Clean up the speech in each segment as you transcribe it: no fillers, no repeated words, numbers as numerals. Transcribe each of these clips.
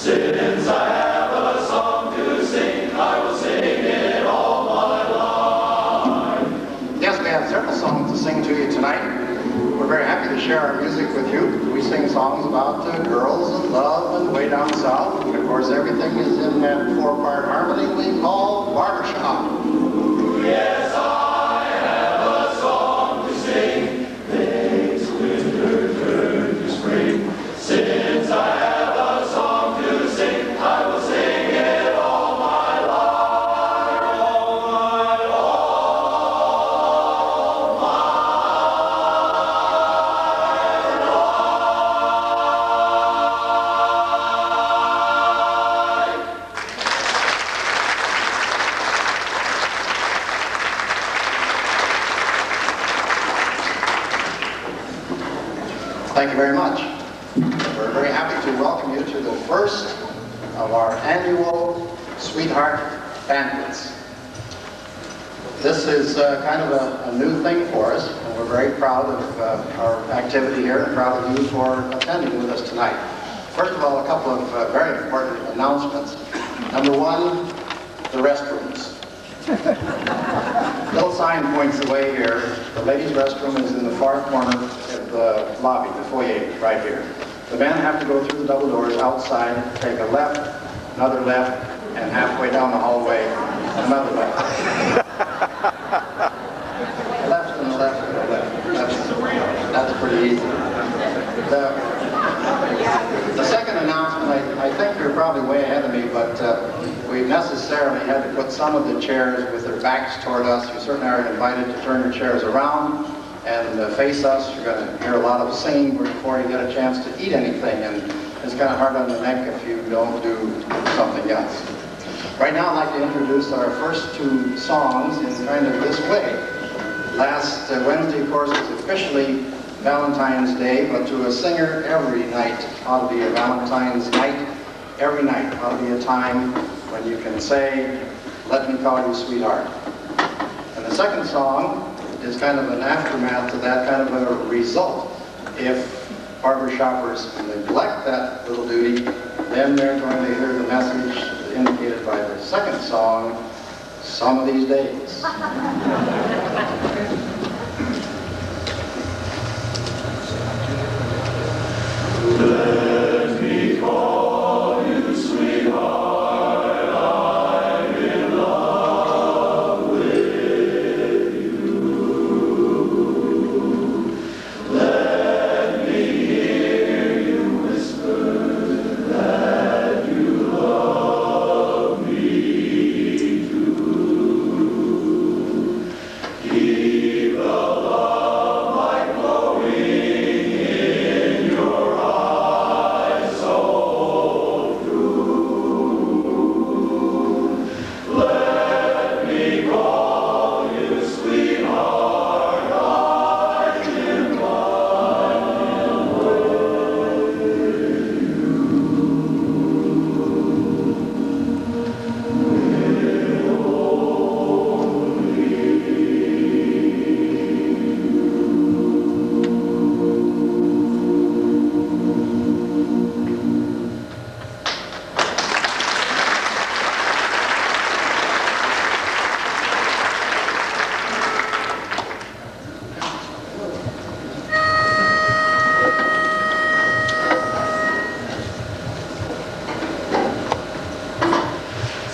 Since I have a song to sing, I will sing it all my life. Yes, we have several songs to sing to you tonight. We're very happy to share our music with you. We sing songs about girls and love and way down south. And of course, everything is in that four-part harmony we call barbershop. Yes, I have a song to sing. Makes winter turn to spring. Since I have a song to sing, I will sing it all my life. All my Thank you very much. We're very happy to welcome you to the first of our annual Sweetheart Banquets. This is kind of a new thing for us, and we're very proud of our activity here and proud of you for attending with us tonight. First of all, a couple of very important announcements. Number one, the restrooms. Little sign points the way here. The ladies' restroom is in the far corner of the lobby, the foyer, right here. The men have to go through the double doors outside, take a left, another left, and halfway down the hallway, another left. A left and a left and a left. That's pretty easy. The second announcement, I think you're probably way ahead of me, but we necessarily had to put some of the chairs with their backs toward us. You certainly are invited to turn your chairs around and face us. You're going to hear a lot of singing before you get a chance to eat anything, and it's kind of hard on the neck if you don't do something else. Right now, I'd like to introduce our first two songs in kind of this way. Last Wednesday, of course, was officially Valentine's Day, but to a singer, every night ought to be a Valentine's night. Every night ought to be a time when you can say, "Let me call you sweetheart." And the second song is kind of an aftermath to that, kind of a result. If barbershoppers neglect that little duty, then they're going to hear the message indicated by the second song, "Some of These Days." Let me call you sweetheart, I'm in love with you. Let me hear you whisper that you love me too. Keep the love light glowing in your eyes so true. Let me call you sweetheart, I'm in love with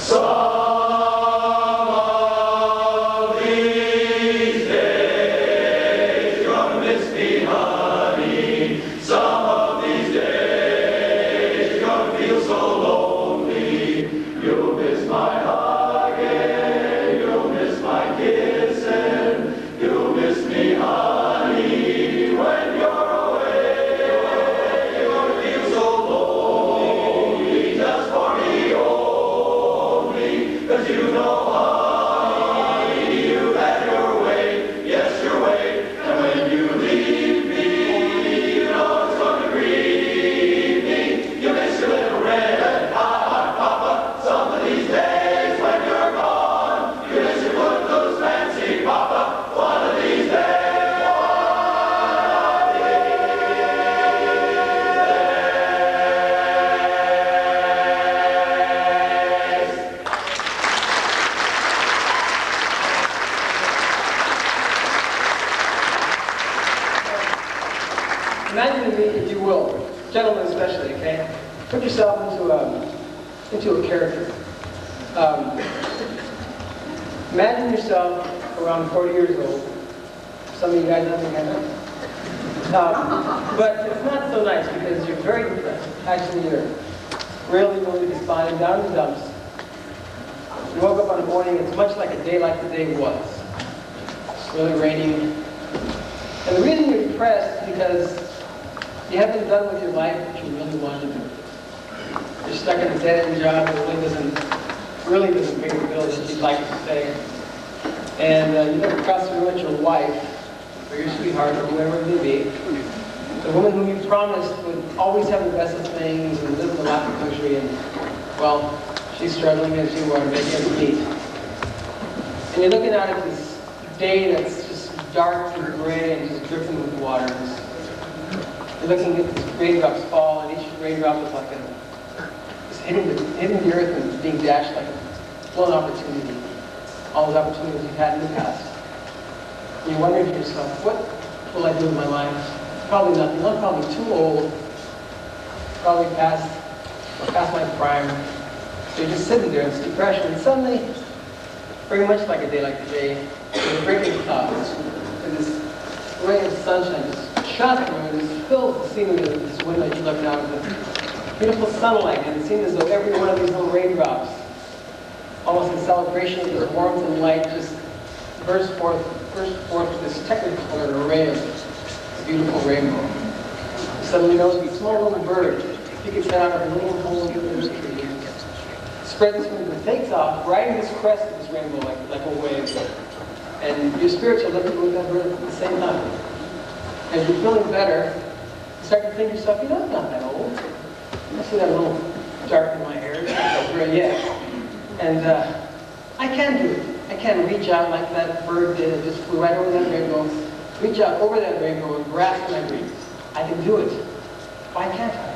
Some of these days you're gonna miss me, honey. Some of these days you're gonna feel so lonely. You'll miss my hugging, you'll miss my kissing, you'll miss me, honey, when you're away. You're gonna feel so lonely just for me only. 'Cause you know, honey, you had your way, yes, your way. And when you leave me, you know it's gonna grieve me. You miss your little red Put yourself into a character. Imagine yourself around 40 years old. Some of you guys don't think I know. But it's not so nice because you're very depressed. Actually, you're really, really despondent, down in the dumps. You woke up on the morning, it's much like a day like the day was. It's really raining. And the reason you're depressed is because you haven't done with your life what you really wanted to do. You're stuck in a dead-end job that really doesn't pay the bills that you'd like to pay. And you never crossed through with your wife, or your sweetheart, or whoever it may be. The woman whom you promised would always have the best of things and live in the lap of country, and, well, she's struggling as you are to make ends meet. And you're looking out at this day that's just dark and gray and just dripping with water. You're looking at these raindrops fall, and each raindrop is like hitting the earth and being dashed like a blown opportunity. All those opportunities you've had in the past. And you're wondering to yourself, what will I do with my life? Probably nothing. I'm probably too old. Probably past my prime. So you're just sitting there in this depression, and suddenly, very much like a day like today, there's a breaking clouds, and this ray of sunshine just shot through and just fills the scene with this window you're looking out with beautiful sunlight, and it seemed as though every one of these little raindrops, almost in celebration of this warmth and light, just burst forth with this technicolor array of beautiful rainbow. Suddenly knows a small little bird, you can send out a little hole in the tree, spreads its wings and takes off, riding this crest of this rainbow like a wave. And your spirits are lifted with that bird at the same time. As you're feeling better, you start to think to yourself, you know, I'm not that old. I see that little dark in my hair, it's not so gray yet. And I can do it. I can reach out like that bird did. It just flew right over that rainbow. Reach out over that rainbow and grasp my dreams. I can do it. Why can't I?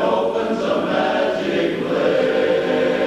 Opens a magic place.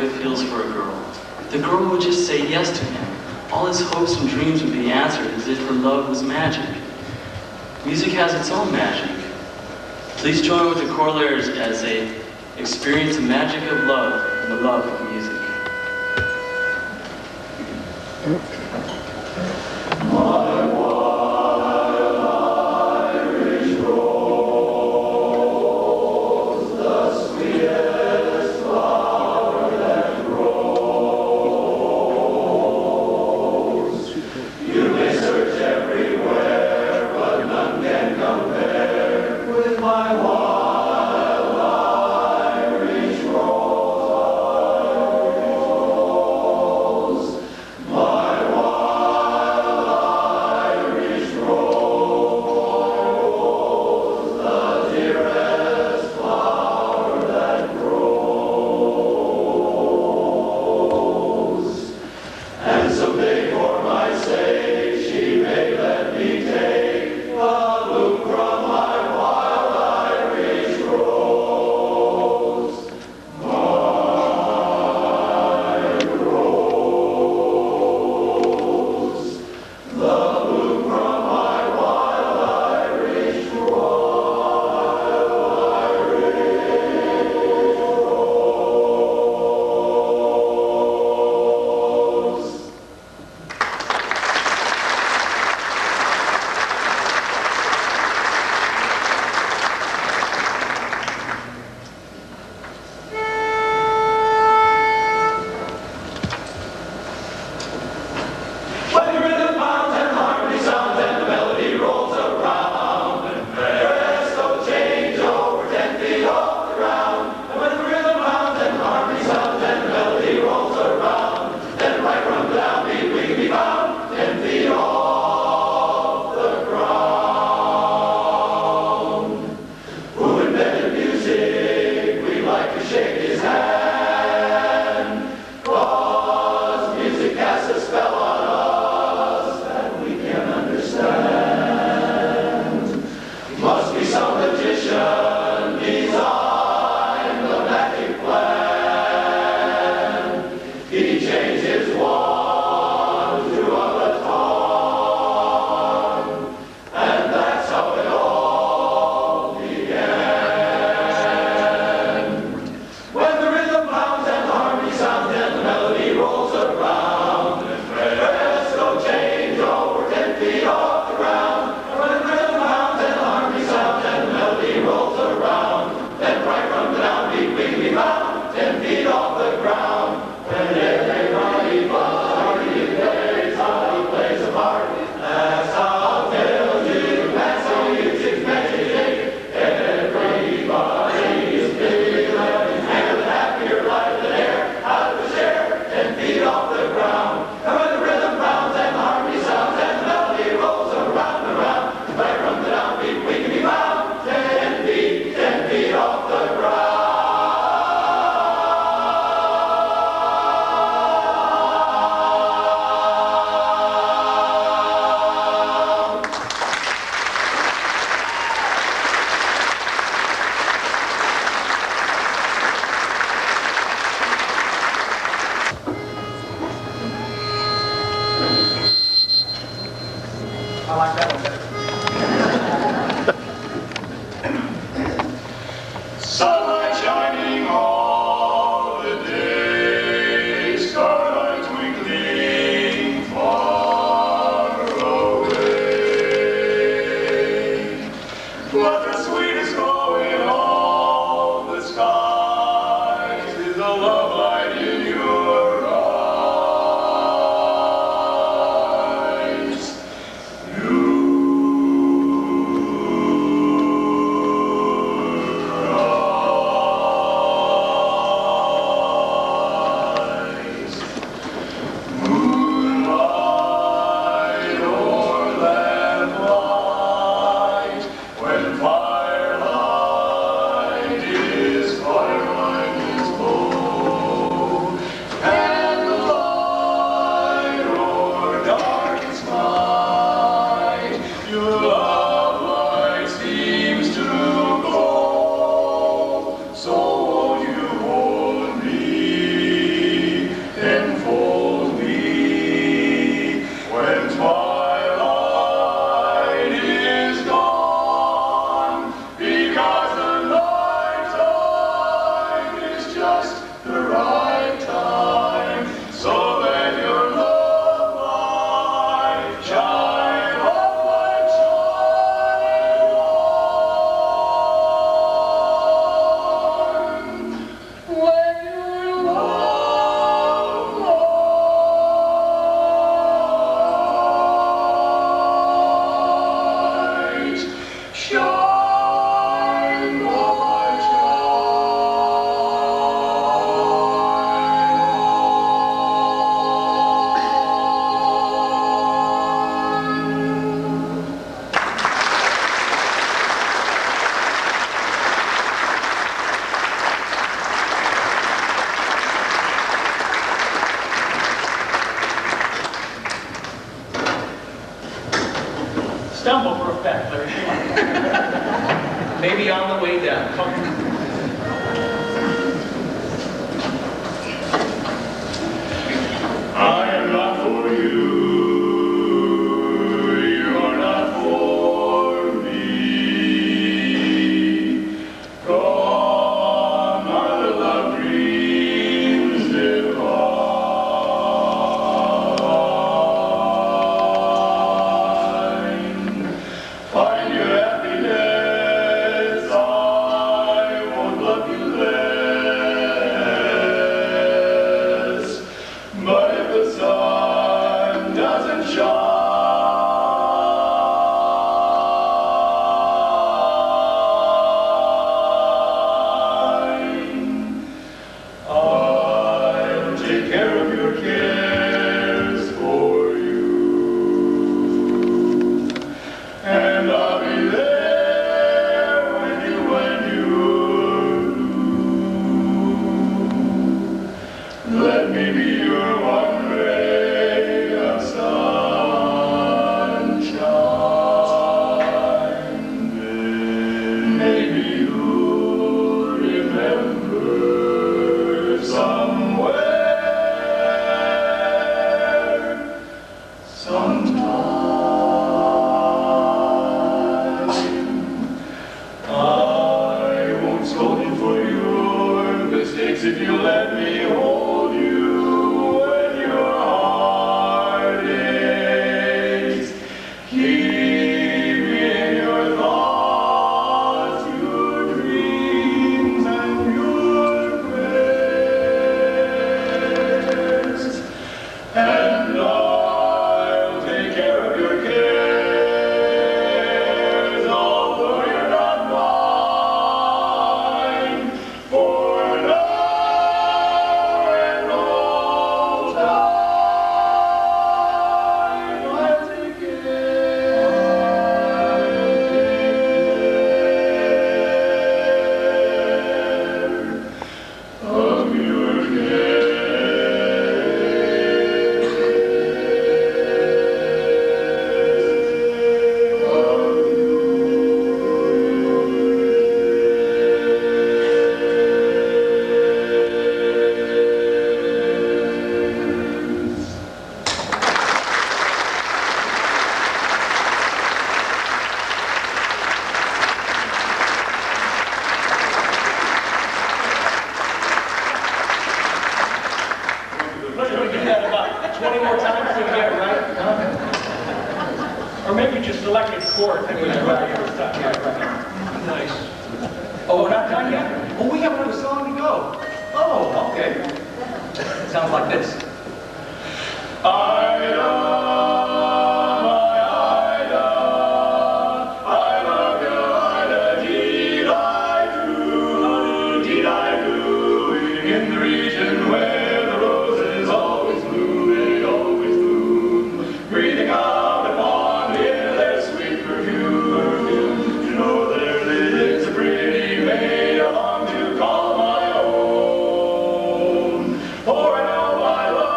boy feels for a girl. The girl would just say yes to him. All his hopes and dreams would be answered as if her love was magic. Music has its own magic. Please join with the Corollaires as they experience the magic of love and the love of music. I like that one better. Sunlight shining all the day, starlight twinkling far away. But the sweetest glow in all the skies is the love light in your eyes. You back, Larry. Come on. Maybe on the way down. Come on. I am not for you. You are not for me. Go on, my little love dreams divine. Find your happiness. I won't love you less. But if the sun doesn't shine, I'll take care of your cares for you. And I'll be there with you when you're blue. Let me be your one ray of sunshine. Maybe you'll remember somewhere, sometime. I won't scold you for your mistakes if you let me hold you when your heart aches. Keep me in your thoughts, your dreams, and your prayers. And I'll take care of your cares, although you're not mine. For now and all time, I'll take care of your Let's do that about 20 more times till we get it right. Huh? Or maybe just select a chord. Maybe that's right. Yeah, right. Nice. Oh, we're not done yet? Oh, we have another song to go. Oh, okay. Sounds like this. Ida, my Ida, I love you, Ida, deed I do, in the region where the roses always bloom, breathing out upon the air their sweet perfume. You know there lives a pretty maid I long to call my own, for I know my love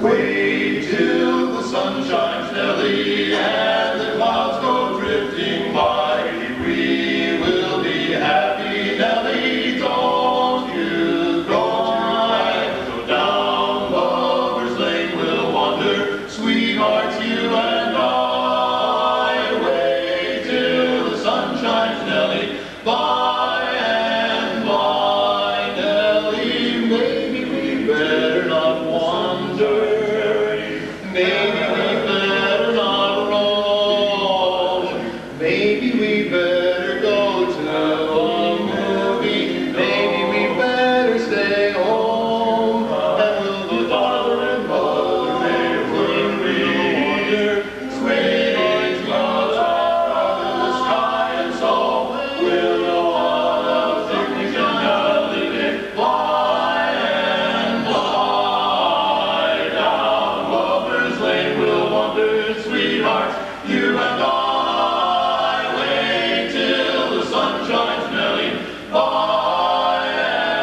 Wait till the sun shines, Nellie, and the clouds go drifting by. We will be happy, Nellie, don't you cry. So down Lover's Lane we'll wander, sweethearts, you and I. Wait till the sun shines, Nellie, by and by, Nellie. Maybe we better not wander. Maybe we better not roam. Maybe we better go to a movie. Maybe we better stay home. And we'll go father and mother, when we wander. Sweet clouds are in the sky, and so we'll go on a picnic and holiday. By and by, down Lover's Lane we'll wander, sweethearts, you and I. Wait till the sun shines, Nellie, by and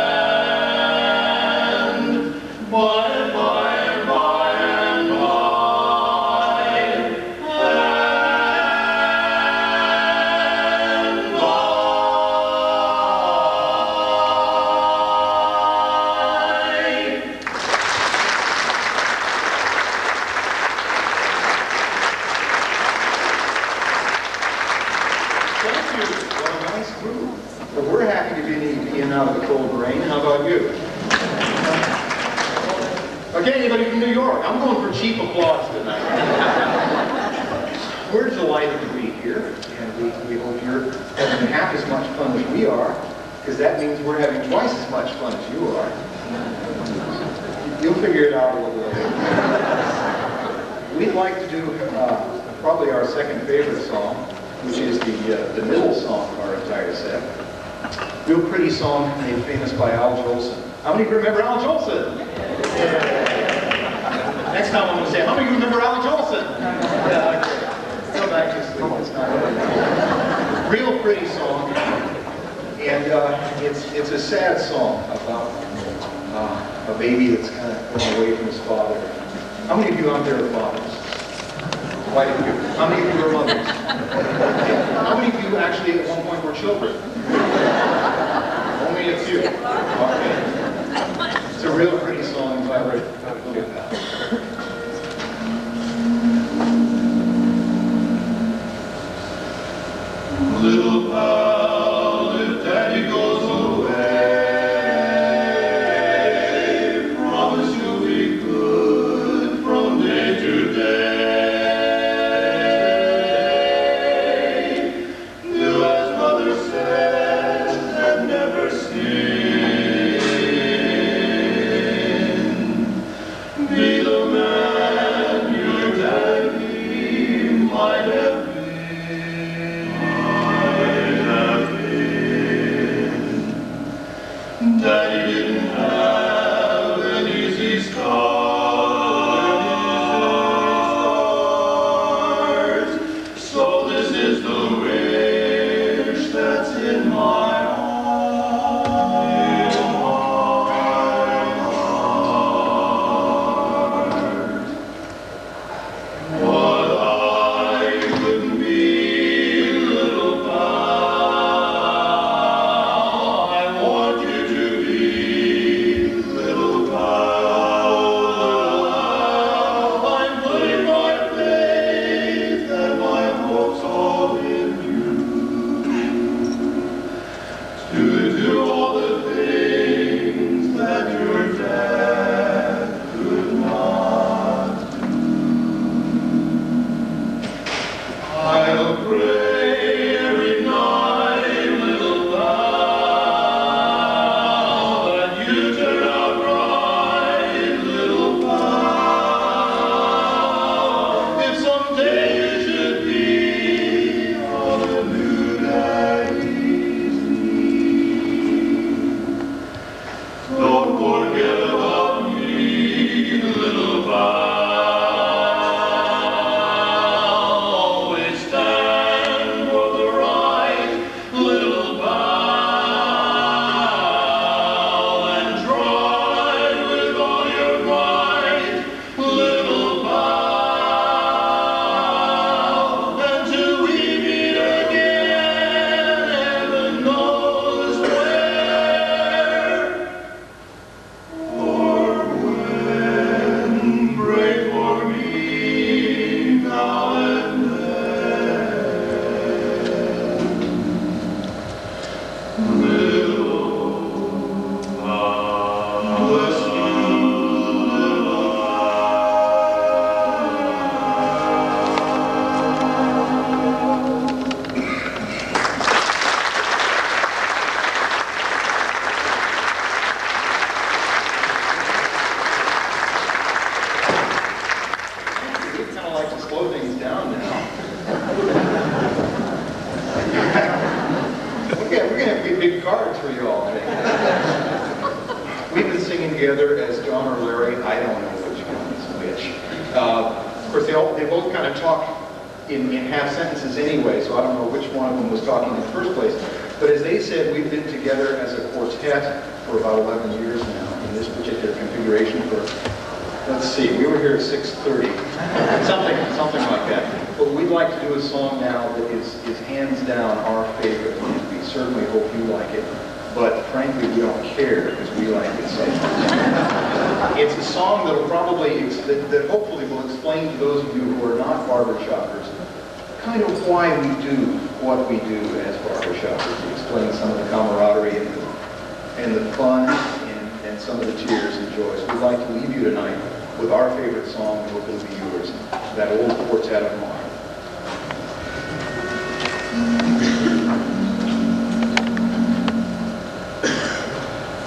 by and by and by and by and by. Thank you. What a nice group. Well, we're happy to be in out of the cold rain. How about you? Okay, anybody from New York? I'm going for cheap applause tonight. We're delighted to be here, and we hope you're having half as much fun as we are, because that means we're having twice as much fun as you are. You'll figure it out a little later. We'd like to do probably our second favorite song, which is the middle song of our entire set. Real pretty song made famous by Al Jolson. How many of you remember Al Jolson? Yeah. Next time I'm going to say, how many of you remember Al Jolson? Yeah, okay. Come back to sleep. It's not real pretty song. And it's a sad song about a baby that's kind of going away from his father. How many of you out there are fathers? Quite a few. How many of you are mothers? How many of you actually at one point were children? Only a few. Okay. It's a real pretty song. If I were to look at that. Little pal, if Daddy goes away, promise you'll be good from day to day. Do as Mother said and never sin. Be the man your daddy might have been. Daddy didn't have an easy start, so this is the wish that's in my heart. like to slow things down now. Okay, we're going to have big cards for you all. We've been singing together as John or Larry. I don't know which one is which. Of course, they both kind of talk in half sentences anyway, so I don't know which one of them was talking in the first place. But as they said, we've been together as a quartet for about 11 years now in this particular configuration for, let's see, we were here at 6:30, something like that. But we'd like to do a song now that is hands down our favorite, and we certainly hope you like it. But frankly, we don't care because we like it so much. It's a song that'll probably, that hopefully will explain to those of you who are not barbershoppers kind of why we do what we do as barbershoppers. It explains some of the camaraderie and the fun and some of the tears and joys. We'd like to leave you tonight with our favorite song, and hope it'll be yours, that old Quartet of Mine.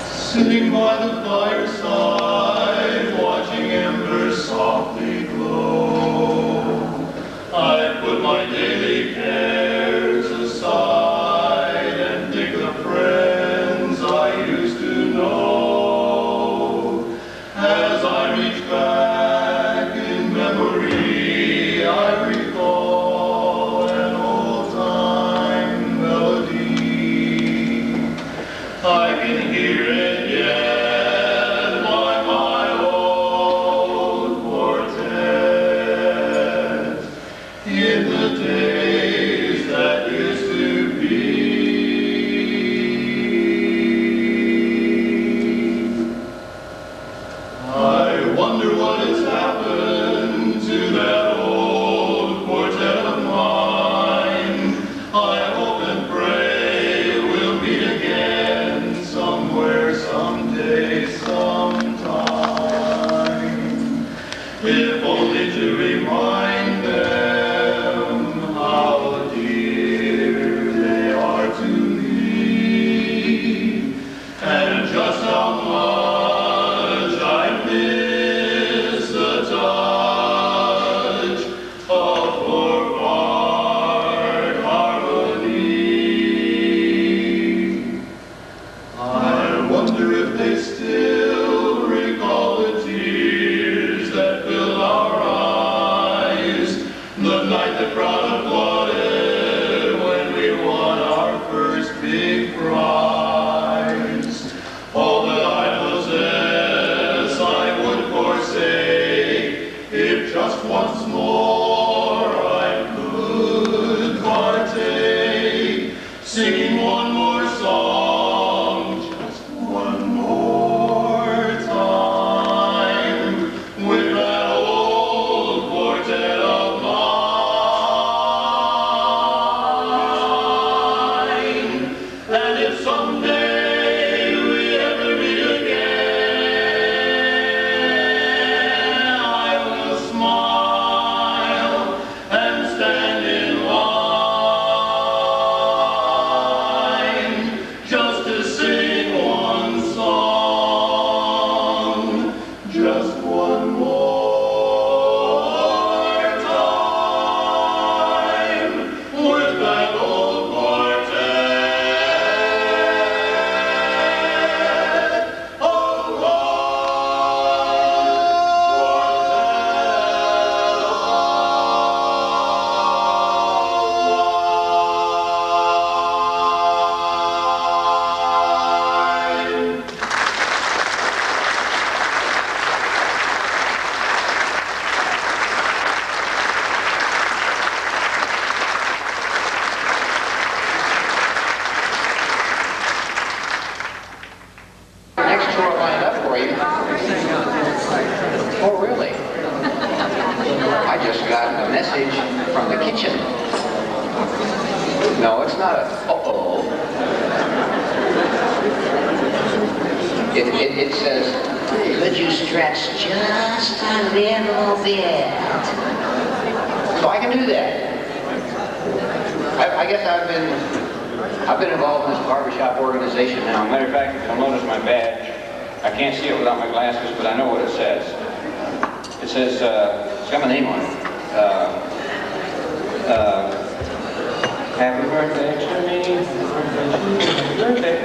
Sitting by the fireside, watching embers softly glow, I put my daily cares aside and think of friends I used to know. As I reach back in memory, I recall an old-time melody. I can hear it yet by my old quartet in the days that used to be. I wonder what has happened to that old quartet of mine. I hope and pray we'll meet again somewhere, someday, sometime. If only to remind them how dear they are to me, and just how much I miss the touch of four-part harmony. I wonder if they still recall the tears that filled our eyes the night the crowd applauded when we won our first big prize. All that I possess I would forsake if just once more I could partake, singing one more song, just one more time, with that old quartet of mine. And if someday we ever meet again, I will smile and stand in line just to sing one song, just one more time, with that old quartet of mine. Next tour lined up for you. Oh, really? I just got a message from the kitchen. No, it's not a uh-oh. It says, could you stretch just a little bit? So I can do that. I guess I've been involved in this barbershop organization now. Matter of fact, if you'll notice my badge, I can't see it without my glasses, but I know what it says. It says, it's got my name on it, Happy birthday to me.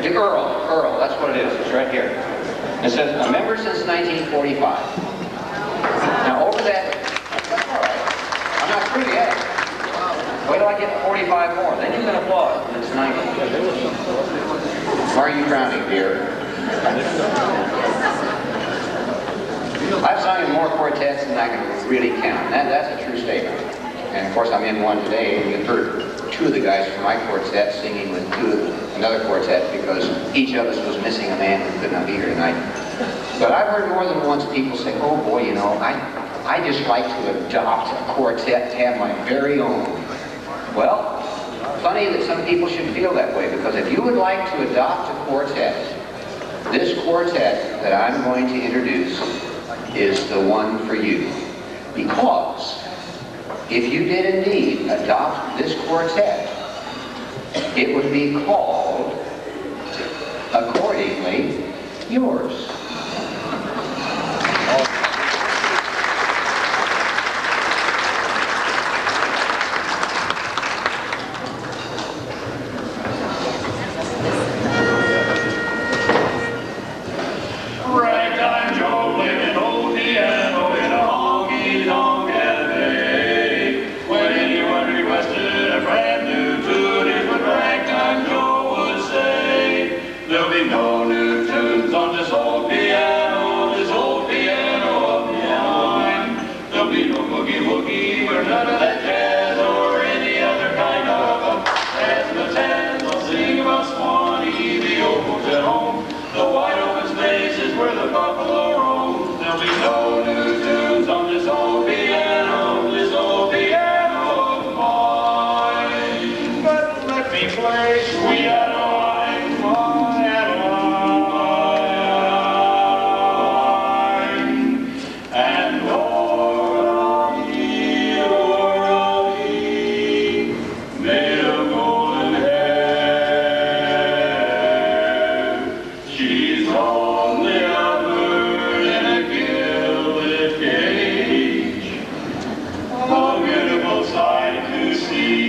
The Earl, that's what it is. It's right here. It says, a member since 1945. Now over that, that's all right. I'm not through yet. Wait till I get 45 more. Then you can applaud. It's 90. Why are you frowning, dear? I've sung in more quartets than I can really count. That's a true statement. And of course, I'm in one today. You heard two of the guys from my quartet singing with another quartet because each of us was missing a man who could not be here tonight. But I've heard more than once people say, oh boy, you know, I just like to adopt a quartet to have my very own. Well, funny that some people should feel that way, because if you would like to adopt a quartet, this quartet that I'm going to introduce is the one for you. Because if you did indeed adopt this quartet, it would be called, accordingly, yours. Ragtime Joe played an old piano in a honky-tonk cafe. When anyone requested a brand new tune, here's what Ragtime Joe would say. There'll be no new tunes on this old piano of mine. There'll be no boogie-woogie or none of that jazz or any other kind of jazz. The tans will sing about Swanee, the old folks at home. The wide open space is where the buffalo roam. There'll be no new tunes on this old piano of mine. But let me play Sweet Adeline, my Adeline. And Doralee, made of golden hair. She's only a bird in a gilded cage, a beautiful sight to see.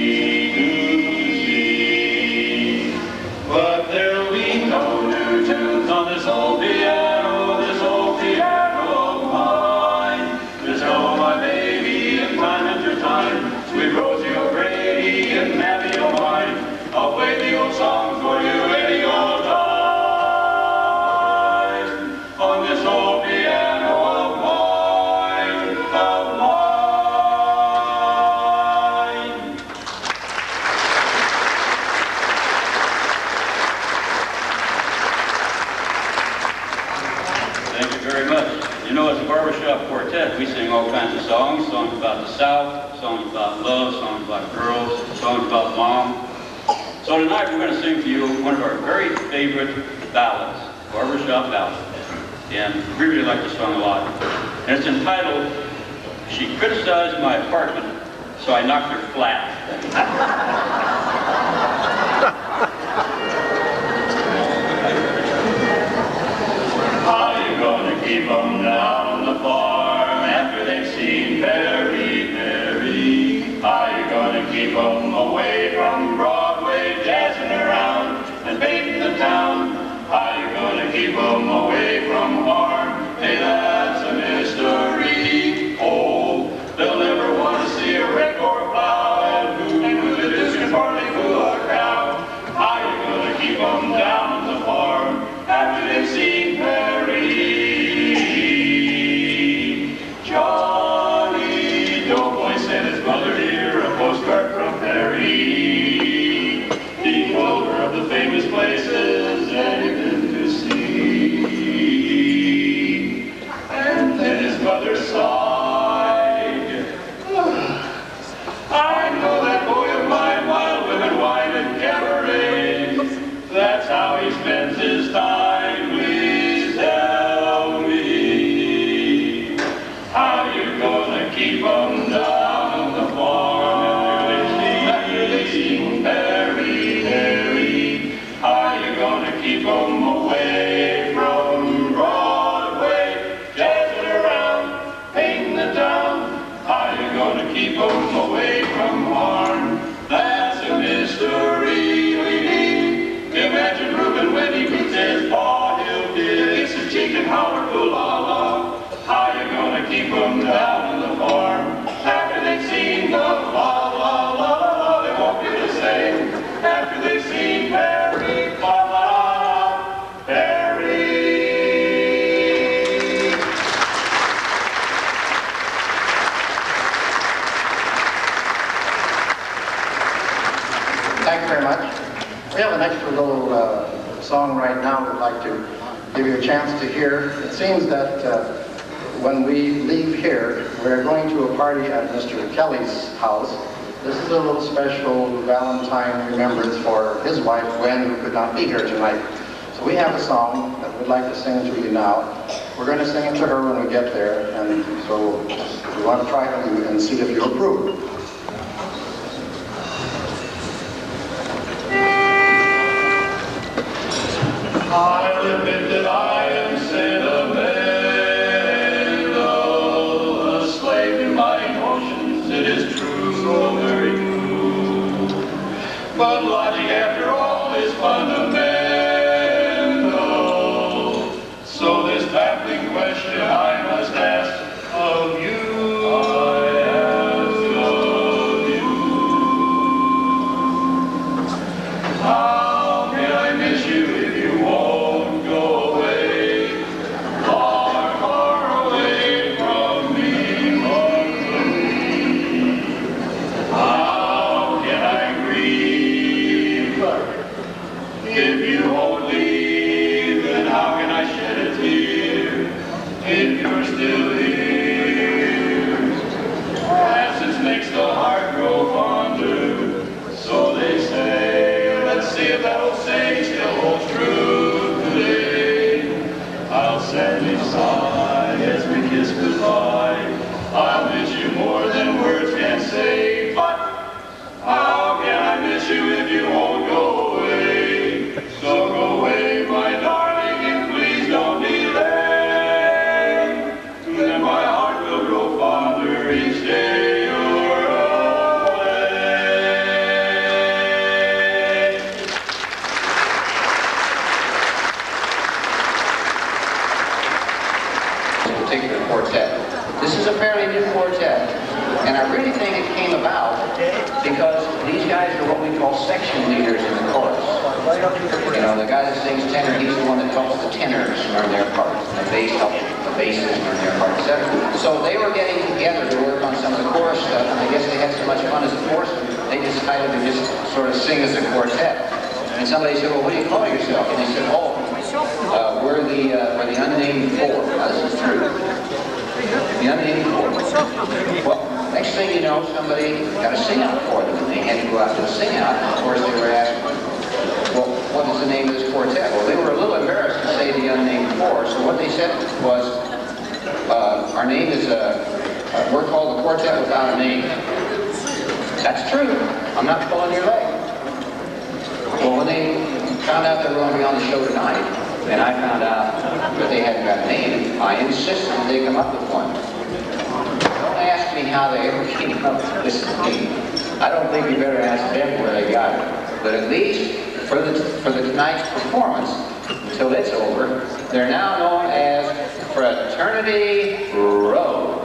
But there'll be no new tunes on this old piano of mine. Just know my baby, and time after time, sweet Rosie O'Grady and Abby O'Mine, I'll play the old songs for you any old time. On this old piano of mine, Thank you very much. You know, as a barbershop quartet, we sing all kinds of songs. Songs about the South, songs about love, songs about girls, songs about mom. So tonight we're going to sing for you one of our very favorite ballads, barbershop ballad. And we really like this song a lot. And it's entitled, She Criticized My Apartment, So I Knocked Her Flat. how you gonna keep them down on the farm after they've seen Perry? How you gonna keep them away from Broadway, jazzing around and painting the town? How you gonna keep them away from harm? Hey, that's a mystery. Oh, they'll never want to see a wreck or plow, and who the deuce can hardly fool a crowd? How you gonna keep them down on the farm after they've seen Perry? Johnny Doughboy sent his mother here a postcard from Perry. very much. We have an extra little song right now we'd like to give you a chance to hear. It seems that when we leave here, we're going to a party at Mr. Kelly's house. This is a little special Valentine remembrance for his wife, Gwen, who could not be here tonight. So we have a song that we'd like to sing to you now. We're going to sing it to her when we get there, and so we want to try it and see if you approve. I'll admit that I am sentimental, a slave to my emotions, it is true, so very true. But logic, after all, is fundamental. So this baffling question I must ask of you. How can I miss you if you won't go away? Far, far away from me. How can I grieve if you won't leave? Then how can I shed a tear if you're still here? Absence makes the heart grow fonder, so they say. Let's see if that old saying still holds true today. I'll sadly sigh as we kiss goodbye. I'll miss you more than words can say. But how can I miss you if you won't go away? So go away, my darling, and please don't delay. Then my heart will grow fonder each day you're away. Particular quartet. This is a fairly new quartet, and I really think it came about because these guys are what we call section leaders in the chorus. You know, the guy that sings tenor, he's the one that helps the tenors learn their parts, and the bass helps the basses learn their parts, etc. So they were getting together to work on some of the chorus stuff, and I guess they had so much fun as a foursome, they decided to just sort of sing as a quartet. And somebody said, well, what do you call yourself? And they said, oh, we're the unnamed four. Now, this is true. The unnamed four. Well, next thing you know, somebody got to sing out for them, and they had to go out to sing out. And of course, they were asked, well, what is the name of this quartet? Well, they were a little embarrassed to say the unnamed four, so what they said was, our name is, we're called the Quartet Without a Name. That's true. I'm not pulling your leg. Well, when they found out they were going to be on the show tonight, and I found out that they hadn't got a name, I insisted they come up with one. Don't ask me how they ever came up with this name. I don't think you better ask them where they got it. But at least for the tonight's performance, until it's over, they're now known as Fraternity Row.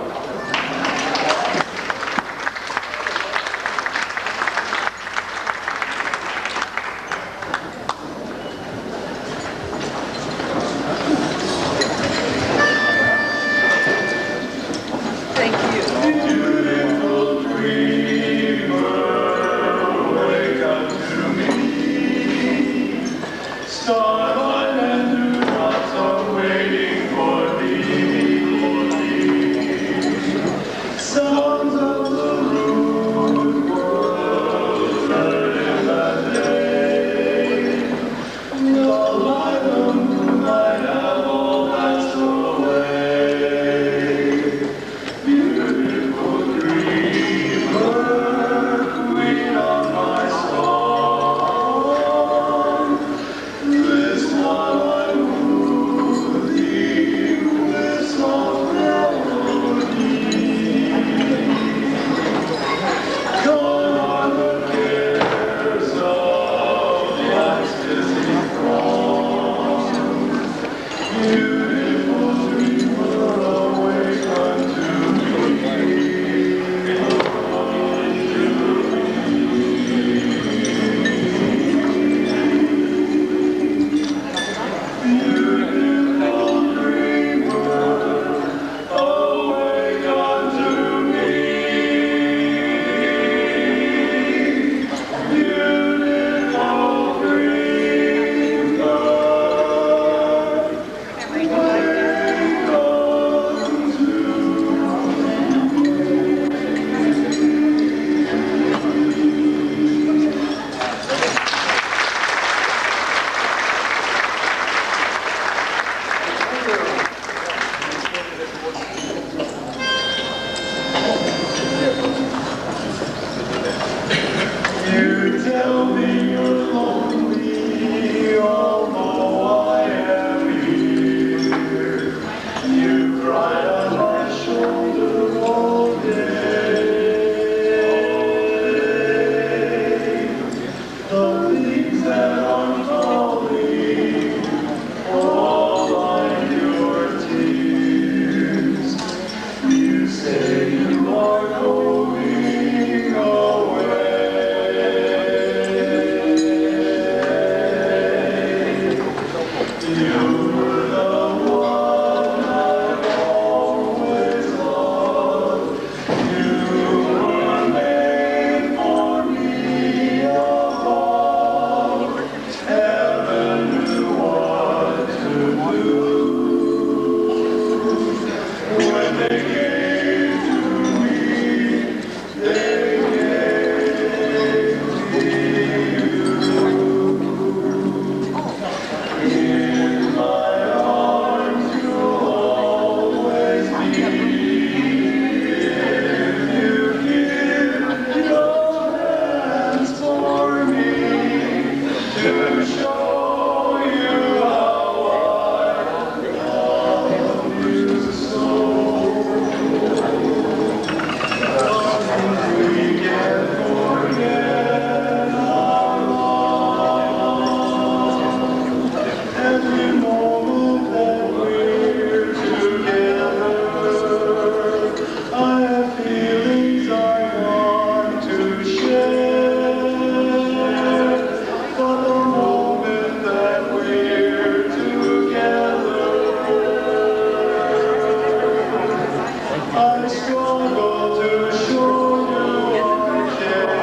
Beautiful dreamer, wake up to me. Starlight and dewdrops are waiting for thee. struggle to show you our share.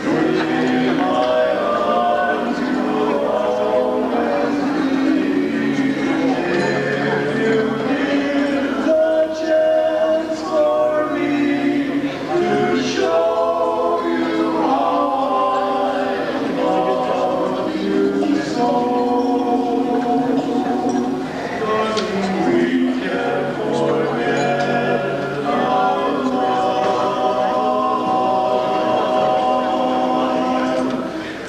Bring my arms to always be. If you give the chance for me to show you how I love you so. We can't forget our love,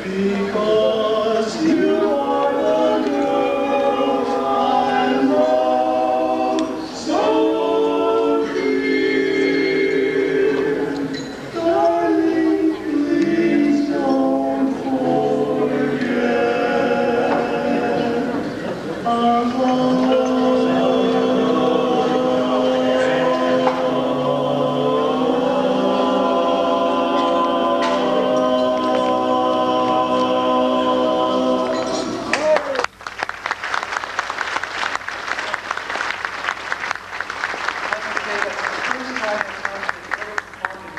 because you are the girl I love so dear. Darling, please don't forget our love.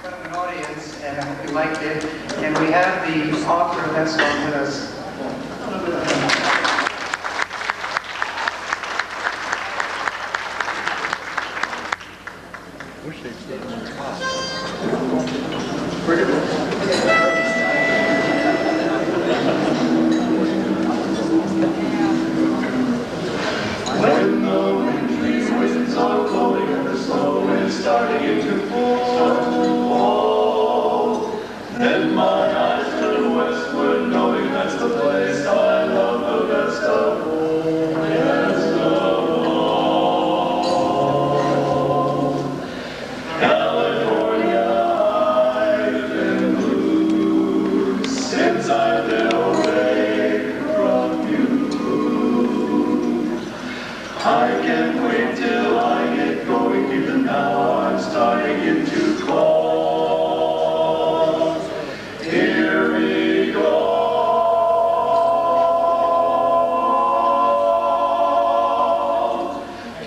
An audience, and I hope you liked it. And we have the author of that song with us. When the wintry winds are blowing and the snow is starting to fall, then my eyes turn westward, knowing that's the place I love the best of all, best of all. California, I've been blue since I've been away from you. I can't wait till I get going, even now I'm starting to call. Here we go.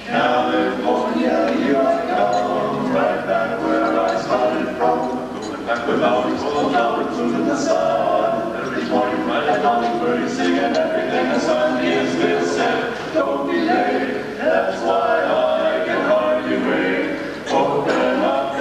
California, here I come, right back where I started from. Going back with mountains full of flowers, moon in the sun. Every morning, right at hummingbird singing, everything the sun is been said. Don't be late, that's why I can hardly wait. Open up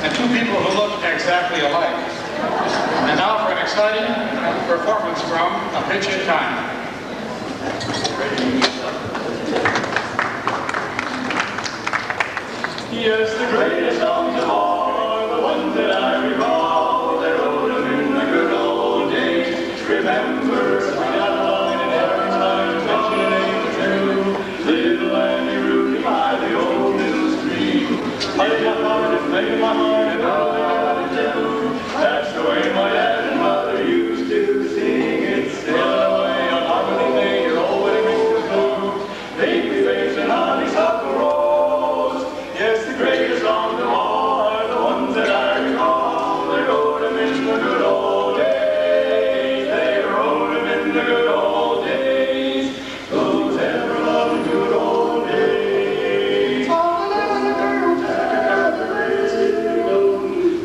and two people who look exactly alike. And now for an exciting performance from A Pitch in Time. Yes, the greatest songs of all are the ones that I recall. They wrote them in the good old days. Remember, sweet Adeline, and every time you mention a name or two, little Annie Rooney by the old mill stream. Play my heart and play my heart and all I gotta do. That's the way my dad and mother used to sing it. Still away on Harmony Lane, your old wedding ring was blue. Baby face and honeysuckle rose. Yes, the greatest songs of all are the ones that I recall. They wrote them in the good old days. They wrote them in the good old days. Those ever-loving good old days. All the little girls have the race.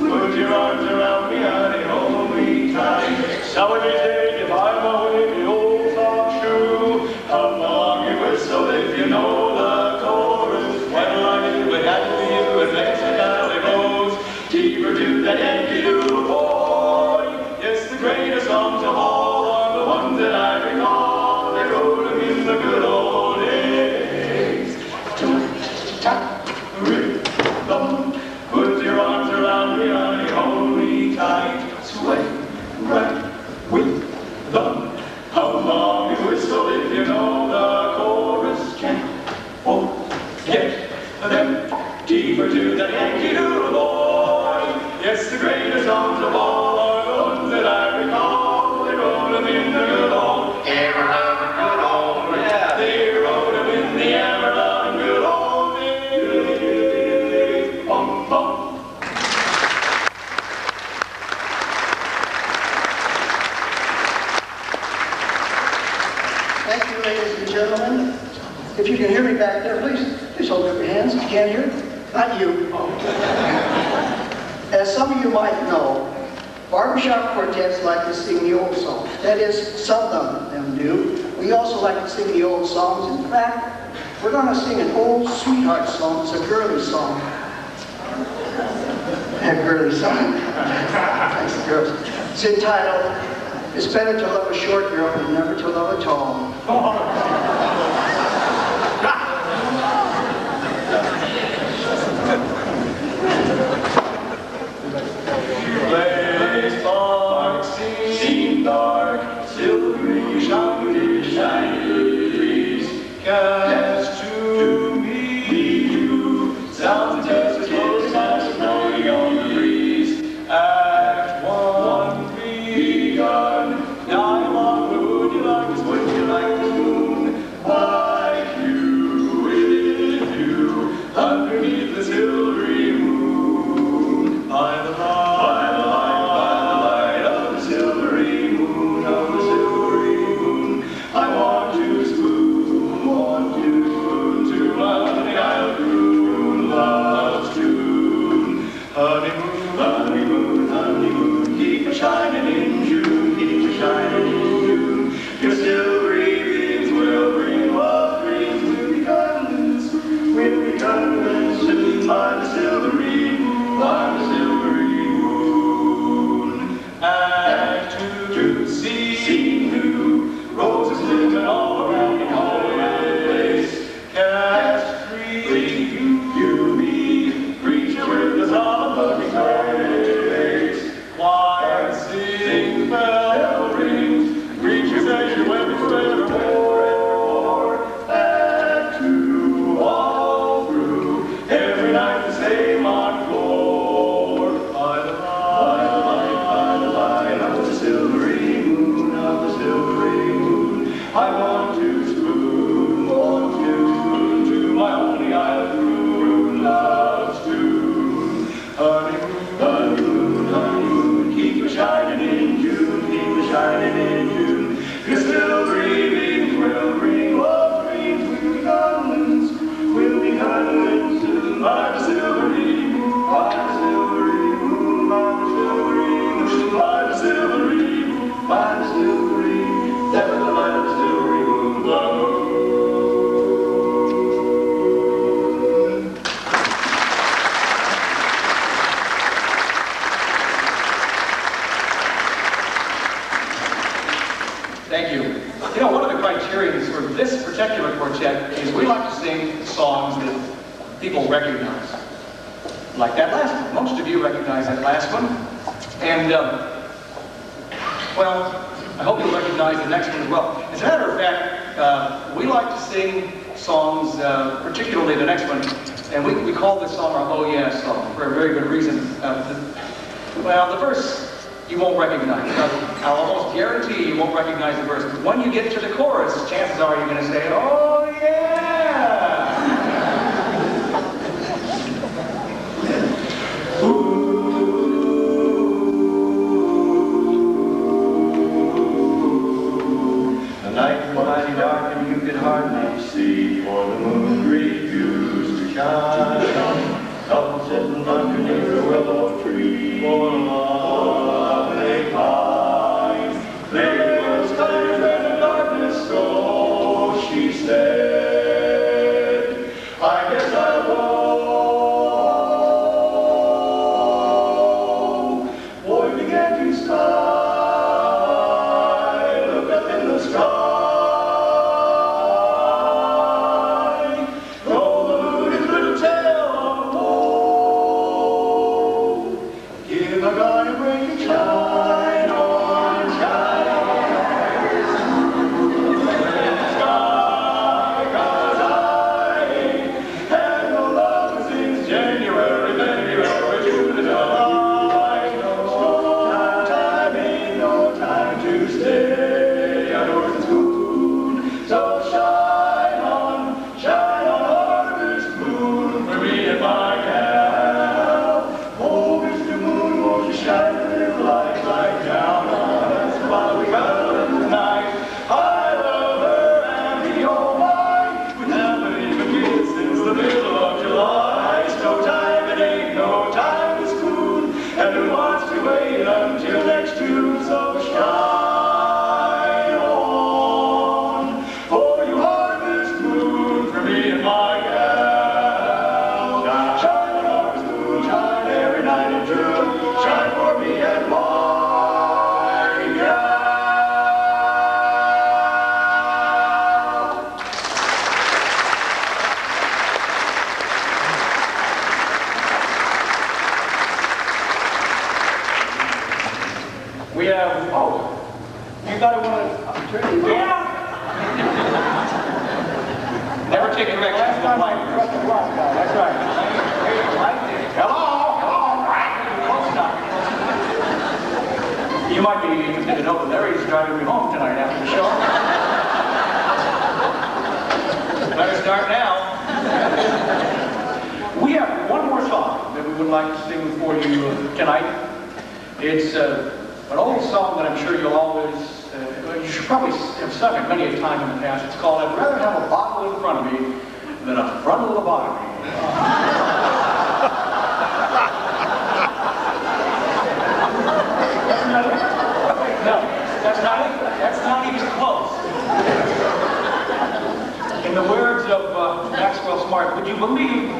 Put your arms around me, honey, hold me tight. Now let me take you by my way, the old soft shoe. How long you whistle if you know the chorus. Well, I do, but that to you, and next to Valley Rose. Deeper to that Yankee Doodle boy. Yes, the greatest songs of all are the ones that I recall. They wrote them in the good old days. Tap, rhythm. Put your arms around me, honey, hold me tight. Sway right with them. How long you whistle if you know the chorus. Can't forget them. Deeper to that Yankee Doodle boy. Yes, the greatest songs of all are the ones that I recall. They wrote them in the good old, ever-loving good old. Yeah, they wrote them in the ever-loving good old days. Bum, bum. Thank you, ladies and gentlemen. If you can hear me back there, please hold up your hands if you can't hear. Not you. As some of you might know, barbershop quartets like to sing the old songs. That is, some of them do. We also like to sing the old songs. In fact, we're going to sing an old sweetheart song. It's a girly song. A girly song. Thanks, girls. It's entitled, "It's Better to Love a Short Girl Than Never to Love a Tall." Place dark, seem dark, silvery, shiny breeze. Cast to me you, sounds just as close as flowing on the breeze. Act one begun, dialogue, would you like this, would you like the moon? Like you with you, underneath the silvery moon. By the light of the silvery moon, I want to spoon to my honey I'll croon love's tune. Honeymoon, honeymoon, keep a shining in June, keep a shining in June. Your silvery beams will bring what dreams will be cuddling soon, will be cuddling soon. By the silvery moon, by the silvery moon. Act two, see new, roses blooming all around me, always. Cast free, you me, preacher with the solemn loving grace. Why sing songs that people recognize. Like that last one. Most of you recognize that last one. And, well, I hope you'll recognize the next one as well. As a matter of fact, we like to sing songs, particularly the next one, and we call this song our Oh Yeah song for a very good reason. Well, the verse you won't recognize. I'll almost guarantee you won't recognize the verse. But when you get to the chorus, chances are you're going to say, oh yeah! The night was mighty dark and you could hardly see, for the moon refused to shine. Couple sitting underneath a willow tree, for love they pined. They was tired when the darkness so she said, I guess I'll go. Boy began to sigh, looked up in the sky. We have, oh, you got to want to turn it down. Never take directions. Last time I pressed the block guy, that's right. Hello, close enough. You might be interested to know that Larry's driving me home tonight after the show. Better start now. We have one more song that we would like to sing for you tonight. It's an old song that I'm sure you'll always, you should probably have sung it many a time in the past. It's called I'd Rather Have a Bottle in Front of Me Than a Frontal Lobotomy. No, that's not even close. In the words of Maxwell Smart, would you believe,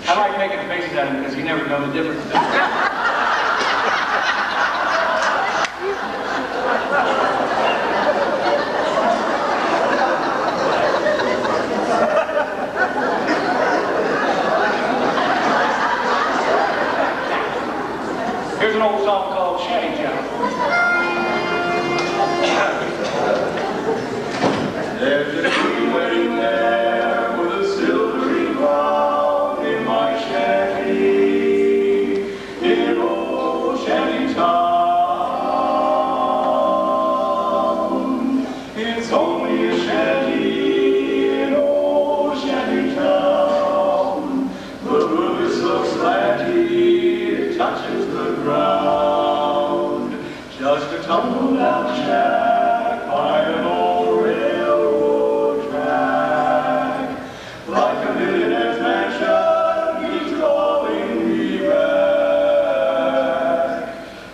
I like making faces at him because you never know the difference. Here's an old song called Shanty Town. There's a queen waiting there with a silvery crown in my shanty, in old shanty town. It's only a shanty in old shanty town. The roof is so slanty it touches the ground. Just a tumble down shack by an old railroad track. Like a millionaire's mansion, he's calling me back.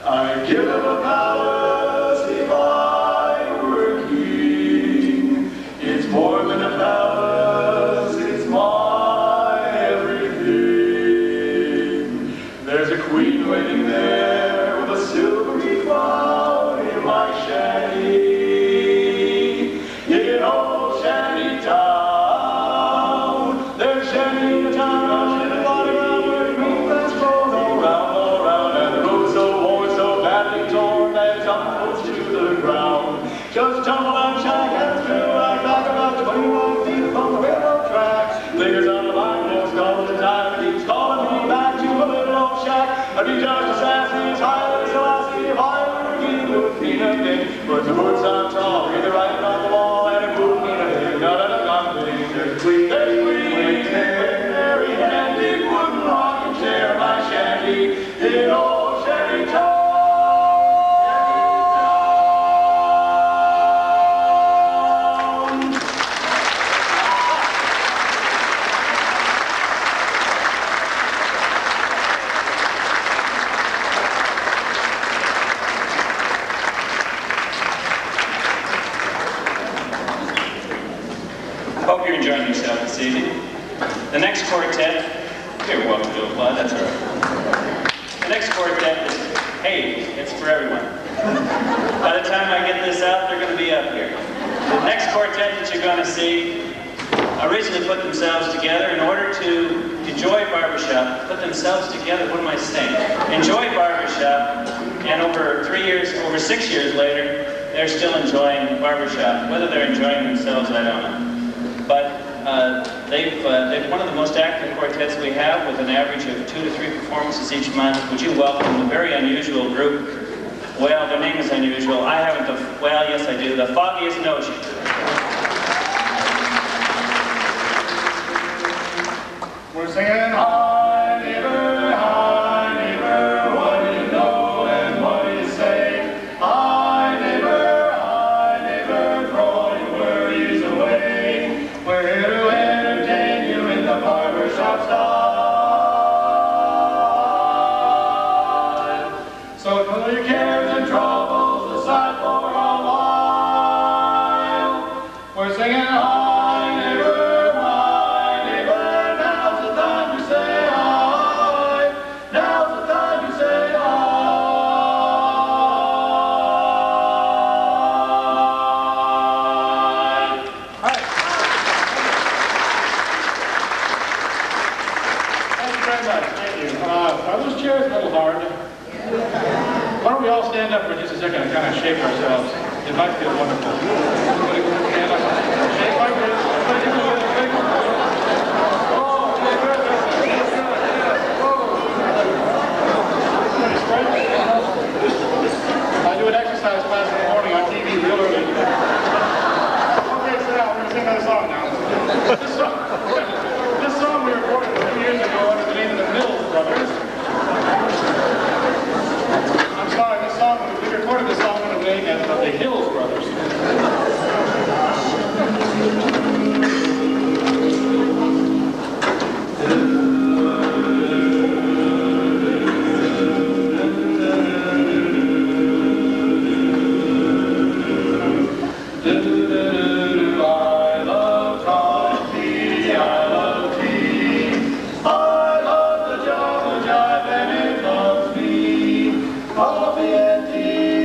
I'd give him a palace if I were a king. It's more than a palace, it's my everything. There's a queen waiting there with a silvery crown in my shanty, in old shanty town. seated. The next quartet, you're welcome to applaud, that's all right. The next quartet is, hey, it's for everyone. By the time I get this out, they're going to be up here. The next quartet that you're going to see originally put themselves together in order to enjoy barbershop, put themselves together, what am I saying? Enjoy barbershop, and over 6 years later, they're still enjoying barbershop. Whether they're enjoying themselves, I don't know. But they're one of the most active quartets we have, with an average of 2 to 3 performances each month. Would you welcome a very unusual group? Well, their name is unusual. I haven't well, yes I do. The Foggiest Notion. We're singing Hi neighbor, what do you know and what do you say? Hi neighbor, throw all your worries away. We're here to entertain you in the barbershop style. So pull your cares and troubles aside for a while. We're singing Hi neighbor. Why don't we all stand up for just a second and kind of shake ourselves? It might feel wonderful. Everybody stand up. Shake like this. Everybody give us a big